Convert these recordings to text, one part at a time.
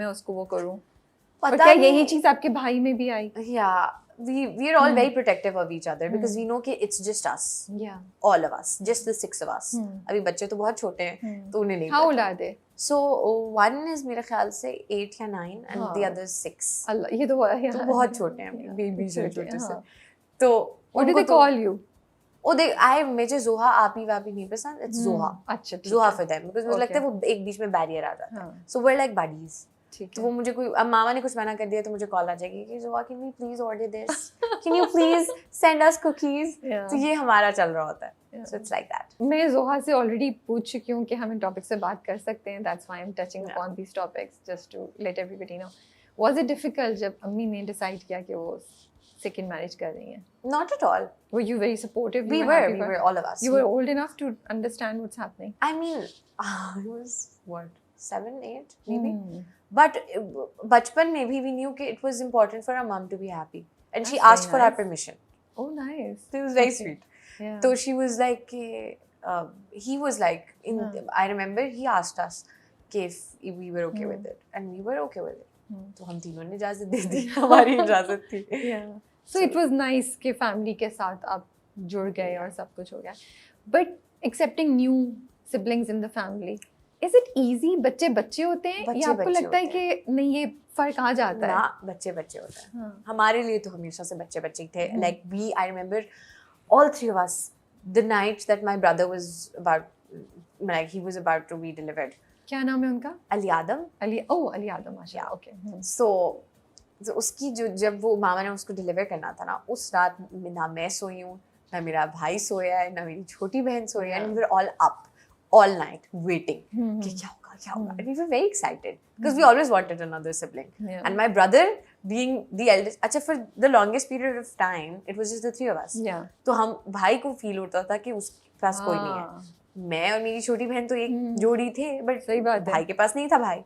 मैं उसको वो करूं। पता और क्या नहीं, यही चीज आपके भाई में भी आई? yeah, we are all very protective of each other because we know कि it's just us, all of us, just the 6 of us. अभी बच्चे तो बहुत छोटे हैं तो उन्हें नहीं How old पता. are they? So one is मेरे ख्याल से 8 या 9 and the other is 6. अल्लाह, ये तो बहुत छोटे हैं, बेबीज हैं छोटे से. तो What do they उनको तो call you? मुझे जोहा आपी वापी नहीं पसंद, it's जोहा. अच्छा, ठीक जोहा है। for them because मुझे लगता है वो एक बीच में बैरियर आ जाता है. हाँ। So we're like buddies. ठीक तो है। वो मुझे कोई, अब मामा ने कुछ मना कर दिया तो मुझे कॉल आ जाएगी कि जोहा can we please order this, can you please send us cookies. तो ये हमारा चल रहा होता है. So it's like that. मैं जोहा से ऑलरेडी पूछ चुकी हूँ कि हम इन टॉपिक से बात कर सकते हैं. That's why I'm touching upon these topics just to let everybody know. Was it difficult जब अम्मी ने डिसाइड किया कि वो second marriage कर रही हैं? Not at all. Were you very supportive? We were all of us. You were old enough to understand what's happening. I mean, I was what, 7, 8 maybe. But बचपन में भी we knew कि it was important for our mom to be happy, and she asked for our permission. Oh, nice. So it was very sweet. Yeah. So she was like, he was like, I remember he asked us if we were okay with it, and we were okay with it. तो हम तीनों ने इजाज़त दे दी, हमारी इजाज़त थी. Yeah. So it was nice कि family के साथ आप जुड़ गए और सब कुछ हो गया. But accepting new siblings in the family, is it easy? बच्चे बच्चे होते हैं या आपको लगता है कि नहीं ये फर्क आ जाता है? ना, बच्चे बच्चे होते हैं. हमारे लिए तो हमेशा से बच्चे बच्चे थे. Like I remember all 3 of us, the night that my brother was about to be delivered. क्या नाम है उनका? अली आदम. अली आदम, माशाल्लाह. ओके. So उसकी जब वो मामा ने उसको डिलीवर करना था ना, उस रात ना मैं सोई हूँ, ना मेरा भाई सोया है, ना मेरी छोटी बहन सोई है, and we were all up all night waiting कि क्या होगा. And we were very excited because we always wanted another sibling. Yeah. And my brother being the eldest, अच्छा, for the longest period of time it was just the 3 of us. Yeah. तो हम भाई को feel होता था कि उसके पास कोई नहीं है. मैं और मेरी छोटी बहन तो एक जोड़ी थे, बट सही बात है, भाई के पास नहीं था भाई.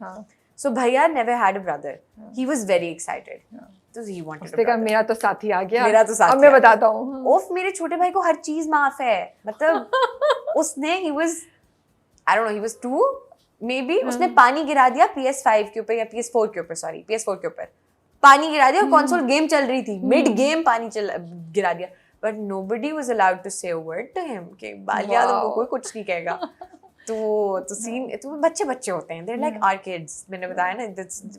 So भैया never had a brother. He was very excited. So he wanted a brother. मेरा तो साथी आ गया. मेरा तो साथी. अब मैं बताता हूँ. ओफ, मेरे छोटे भाई को हर चीज माफ है. मतलब उसने I don't know, he was 2 maybe. उसने पानी गिरा दिया PS5 के ऊपर या PS4 के ऊपर, sorry, PS4 के ऊपर पानी गिरा दिया. कंसोल गेम चल रही थी, मिड गेम पानी गिरा दिया. But nobody was allowed to say a word to him कि बालिया तो कोई कुछ नहीं कहेगा. तो सीन तो बच्चे होते हैं. They're like our kids. मैंने बताया ना,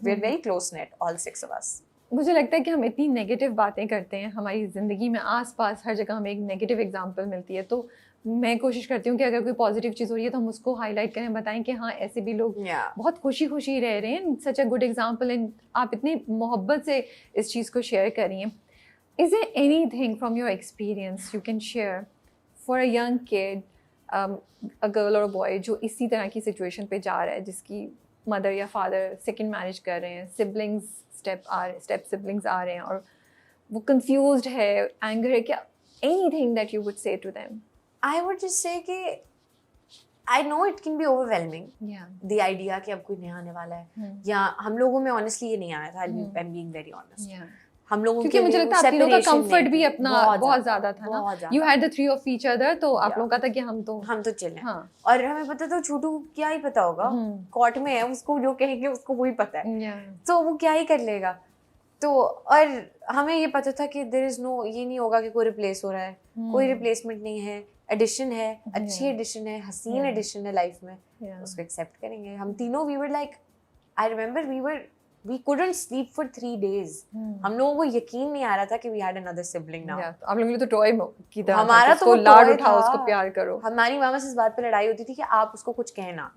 we're very close knit, all 6 of us. मुझे लगता है कि हम इतनी नेगेटिव बातें करते हैं हमारी ज़िंदगी में, आसपास हर जगह हमें एक नेगेटिव एग्जांपल मिलती है. तो मैं कोशिश करती हूँ कि अगर कोई पॉजिटिव चीज़ हो रही है तो हम उसको हाईलाइट करें, बताएं कि हाँ ऐसे भी लोग बहुत खुशी रह रहे हैं. सच अ गुड एग्जांपल. एंड आप इतनी मोहब्बत से इस चीज़ को शेयर कर रही हैं. Is there anything from your experience you can share for a young kid, a girl or a boy जो इसी तरह की सिचुएशन पे जा रहा है, जिसकी मदर या फादर सेकंड मैरिज कर रहे हैं, स्टेप सिबलिंग्स आ रहे हैं और वो कंफ्यूज्ड है, एंगर है, क्या anything that you would say to them? I would just say कि I know it can be overwhelming. Yeah. The idea कि अब कोई नया आने वाला है, या हम लोगों में honestly ये नहीं आया था. I'm being very honest. Yeah. हम लोगों क्योंकि मुझे लगता है आप लोगों का कंफर्ट भी अपना बहुत ज्यादा था ना. You had the 3 of each other, तो आप लोगों का था कि हम तो चिल हैं. और हमें पता था छोटू को क्या ही पता होगा, कोर्ट में है, उसको जो कहेंगे उसको वही पता है. तो वो क्या ही कर लेगा. तो और हमें ये पता था कि there is no, ये नहीं होगा कि कोई रिप्लेस हो रहा है, कोई रिप्लेसमेंट नहीं है. एडिशन है, अच्छी एडिशन है, हसीन एडिशन है लाइफ में, उसको एक्सेप्ट करेंगे. हम तीनों we were like, I remember we couldn't sleep for 3 days. हम लोगों को यकीन नहीं आ रहा था कि we had another sibling now. आप लोगों ने तो टॉय की तरह हमारा तो उसको लाड उठाओ, उसको प्यार करो. हमारी मामा से इस बात पे लड़ाई होती थी कि आप उसको कुछ कहना.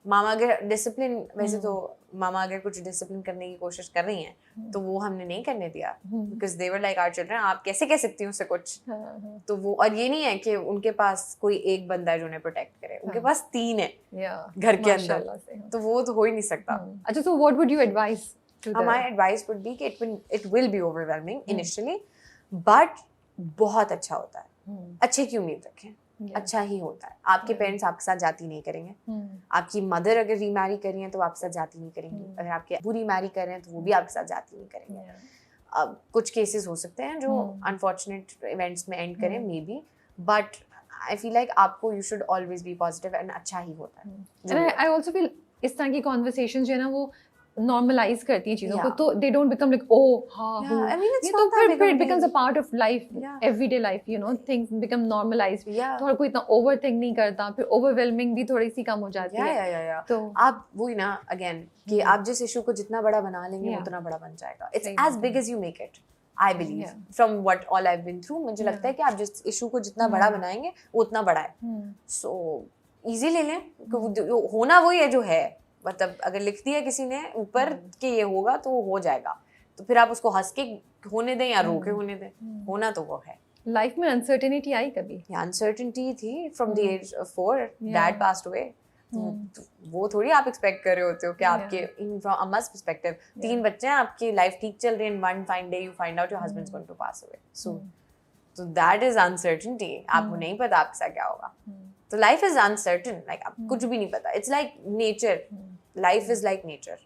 मामा अगर डिसिप्लिन, वैसे तो मामा अगर कुछ डिसिप्लिन करने की कोशिश कर रही हैं तो वो हमने नहीं करने दिया, because they were like our children. आप कैसे कह सकती हैं उससे कुछ. तो वो, और ये नहीं है कि उनके पास कोई एक बंदा है जो उन्हें प्रोटेक्ट करे, उनके पास 3 है घर के अंदर, तो वो तो हो ही नहीं सकता. अच्छा, so what would you advise to them? My advice would be कि it will be overwhelming initially, but बहुत अच्छा होता है. अच्छे की उम्मीद रखें, अच्छा ही होता है. आपके पेरेंट्स आपके साथ जाती नहीं करेंगे. आपकी मदर अगर रीमैरी कर रही हैं तो आपके साथ जाती नहीं करेंगी. अगर आपके अबू रीमैरी कर रहे हैं तो वो भी आपके साथ जाती नहीं करेंगे. अब कुछ केसेस हो सकते हैं जो अनफॉर्चुनेट इवेंट्स में एंड करें, maybe, but I feel like आपको you should always be positive, and अच्छा ही होता है. आई ऑल्सो फील इस तरह की कॉन्वर्सेशन जो है ना, वो नॉर्मलाइज करती हैं चीजों को, Yeah. तो they don't become like oh हाँ Yeah, I mean, it's ये तो not that big फिर of it a becomes a deal. Part of life, Yeah. Everyday life, you know, things become normalised. Yeah. तो हर कोई इतना over think नहीं करता, फिर ओवरवेलमिंग भी थोड़ी सी कम हो जाती है। Yeah. तो आप वही ना अगेन कि आप जिस इशू को जितना बड़ा बना लेंगे Yeah. उतना बड़ा बन जाएगा. It's सही as बात big है। as you make it. I believe Yeah. from what all I've been through, मुझे Yeah. लगता है कि आप जिस इशू को जितना बड़ा बनाएंगे वो उतना बड़ा है. So easy ले लें, होना वही है जो है. मतलब अगर लिख दिया किसी ने ऊपर कि ये होगा तो वो हो जाएगा, तो फिर आप उसको हंस के होने दें या रो के होने दें, होना तो वो है. लाइफ में अनसर्टेनिटी आई कभी? अनसर्टेनिटी थी from the age of 4. Dad passed away. वो थोड़ी आप एक्सपेक्ट कर रहे होते हो कि आपके फ्रॉम अम्मा's perspective 3 बच्चे हैं, आपकी लाइफ ठीक चल रही है, one fine day you find out your husband's going to pass away. So that is uncertainty. आपको नहीं पता आपके साथ क्या होगा. तो लाइफ इज अनसर्टेन, लाइक आप कुछ भी नहीं पता. It's like nature. Life is like nature.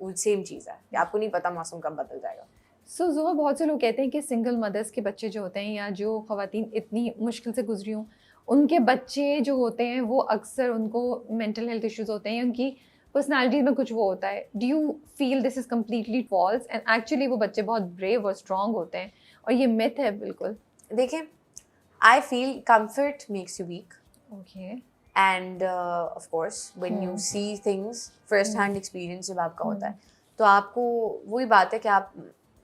वो सेम चीज है कि आपको नहीं पता मौसम कब बदल जाएगा. सो ज़ोहा, बहुत से लोग कहते हैं कि सिंगल मदर्स के बच्चे जो होते हैं या जो ख़वातीन इतनी मुश्किल से गुजरी हों, उनके बच्चे जो होते हैं वो अक्सर उनको मेंटल हेल्थ इश्यूज होते हैं, उनकी पर्सनालिटी में कुछ वो होता है. Do you feel this is completely false and actually वो बच्चे बहुत ब्रेव और स्ट्रॉन्ग होते हैं और ये मिथ है बिल्कुल? देखिए, I feel comfort makes you weak. Okay. And of course when you see things, first hand experience जब आपका होता है, तो आपको वही बात है कि आप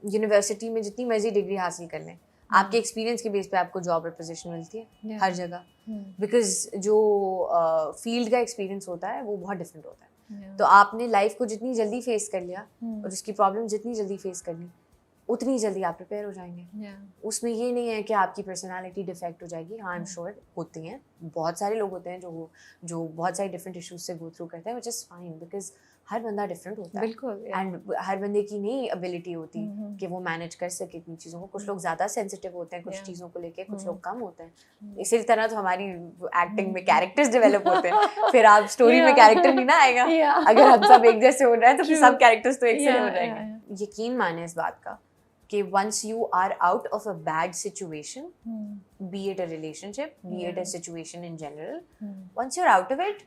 यूनिवर्सिटी में जितनी मर्जी डिग्री हासिल कर लें, आपके एक्सपीरियंस के बेस पे आपको जॉब और पोजीशन मिलती है हर जगह. बिकॉज जो फील्ड का एक्सपीरियंस होता है वो बहुत डिफरेंट होता है. तो आपने लाइफ को जितनी जल्दी फेस कर लिया और उसकी प्रॉब्लम जितनी जल्दी फेस कर ली, उतनी जल्दी आप प्रिपेयर हो जाएंगे. उसमें ये नहीं है कि आपकी पर्सनालिटी डिफेक्ट हो जाएगी. हाँ, आई एम श्योर होती हैं, बहुत सारे लोग होते हैं जो बहुत सारे डिफरेंट इश्यूज से गो थ्रू करते हैं, व्हिच इज फाइन बिकॉज हर बंदा डिफरेंट होता है. बिल्कुल. एंड हर बंदे की नहीं एबिलिटी होती कि वो मैनेज कर सके इतनी चीज़ों को. कुछ लोग ज़्यादा सेंसिटिव होते हैं कुछ चीज़ों को लेके, कुछ लोग कम होते हैं. इसी तरह तो हमारी एक्टिंग में कैरेक्टर्स डेवलप होते हैं. फिर आप स्टोरी में कैरेक्टर नहीं ना आएगा. अगर हम सब एक जैसे हो रहे हैं तो फिर सब कैरेक्टर्स तो एक से हो जाएंगे. यकीन माने इस बात का कि once you are out of a bad situation, be it a relationship, be it a situation in general, once you're out of it,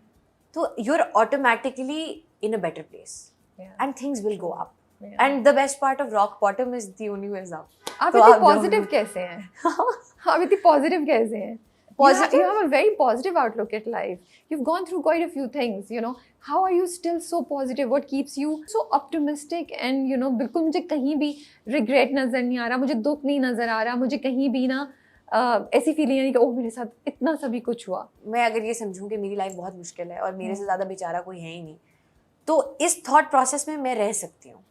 so you're automatically in a better place, and things will go up. And the best part of rock bottom is the only way is up. आप इतने positive कैसे हैं? आप इतने positive कैसे हैं? Positive? You have a very positive outlook at life. You've gone through quite a few things, you know. How are you still so positive? What keeps you so optimistic? And you know, बिल्कुल मुझे कहीं भी regret नज़र नहीं आ रहा, मुझे दुख नहीं नज़र आ रहा, मुझे कहीं भी ना ऐसी फीलिंग नहीं कि ओह मेरे साथ इतना सभी कुछ हुआ. मैं अगर ये समझूं कि मेरी लाइफ बहुत मुश्किल है और मेरे से ज़्यादा बेचारा कोई है ही नहीं, तो इस थॉट प्रोसेस में मैं रह सकती हूँ.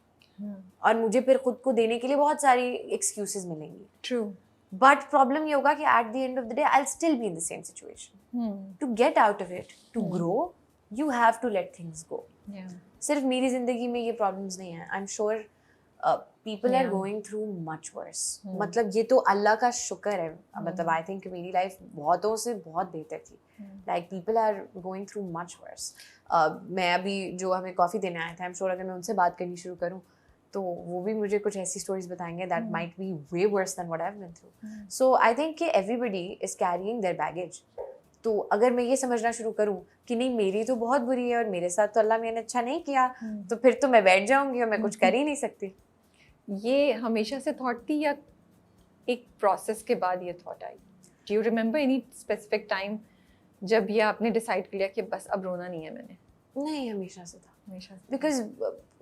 और मुझे फिर खुद को देने के लिए बहुत सारी एक्सक्यूजेस मिलेंगी. True. But problem ये होगा कि at the end of the day I'll still be in the same situation. To get out of it, to grow, you have to let things go. सिर्फ मेरी जिंदगी में ये problems नहीं हैं. I'm sure people are going through much worse. मतलब ये तो अल्लाह का शुक्र है. मतलब I think मेरी life बहुतों से बहुत बेहतर थी. Like people are going through much worse. मैं अभी जो हमें कॉफ़ी देने आए थे, I'm sure अगर मैं उनसे बात करनी शुरू करूँ तो वो भी मुझे कुछ ऐसी स्टोरीज बताएंगे that might be way worse than what I've been through. So I think कि everybody is carrying their baggage. तो अगर मैं ये समझना शुरू करूँ कि नहीं मेरी तो बहुत बुरी है और मेरे साथ तो अल्लाह मैंने अच्छा नहीं किया, तो फिर तो मैं बैठ जाऊंगी और मैं कुछ कर ही नहीं सकती. ये हमेशा से थॉट थी या एक प्रोसेस के बाद ये thought I? Do you remember any specific time जब ये आपने डिसाइड कर लिया कि बस अब रोना नहीं है मैंने? नहीं, हमेशा से था. हमेशा से. Because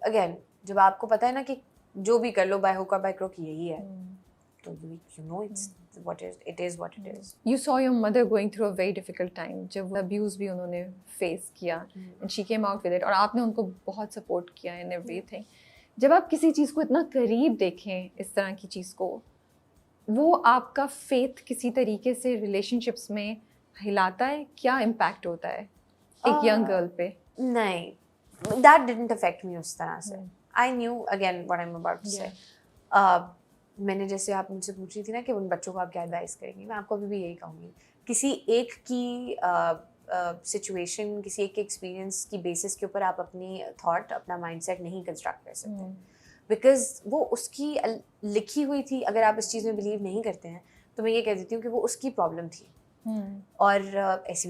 again जब आपको पता है ना कि जो भी कर लो बाय हुक और बाय क्रोक यही है, तो you know it's what it is. You saw your mother going through a very difficult time जब abuse भी उन्होंने face किया and she came out with it और आपने उनको बहुत support किया and everything. जब आप किसी चीज़ को इतना करीब देखें इस तरह की चीज़ को, वो आपका faith किसी तरीके से relationships में हिलाता है? क्या impact होता है एक young girl पे? नहीं, that didn't affect me उस तरह से. I knew again what I'm about to say. मैंने जैसे आप मुझसे पूछ रही थी ना कि उन बच्चों को आप क्या एडवाइस करेंगी, मैं आपको अभी भी यही कहूँगी. किसी एक की सिचुएशन, किसी एक के एक्सपीरियंस की बेसिस के ऊपर आप अपनी थॉट, अपना माइंडसेट नहीं कंस्ट्रक्ट कर सकते. बिकॉज वो उसकी लिखी हुई थी. अगर आप इस चीज़ में बिलीव नहीं करते हैं तो मैं ये कह देती हूँ कि वो उसकी प्रॉब्लम थी. और ऐसी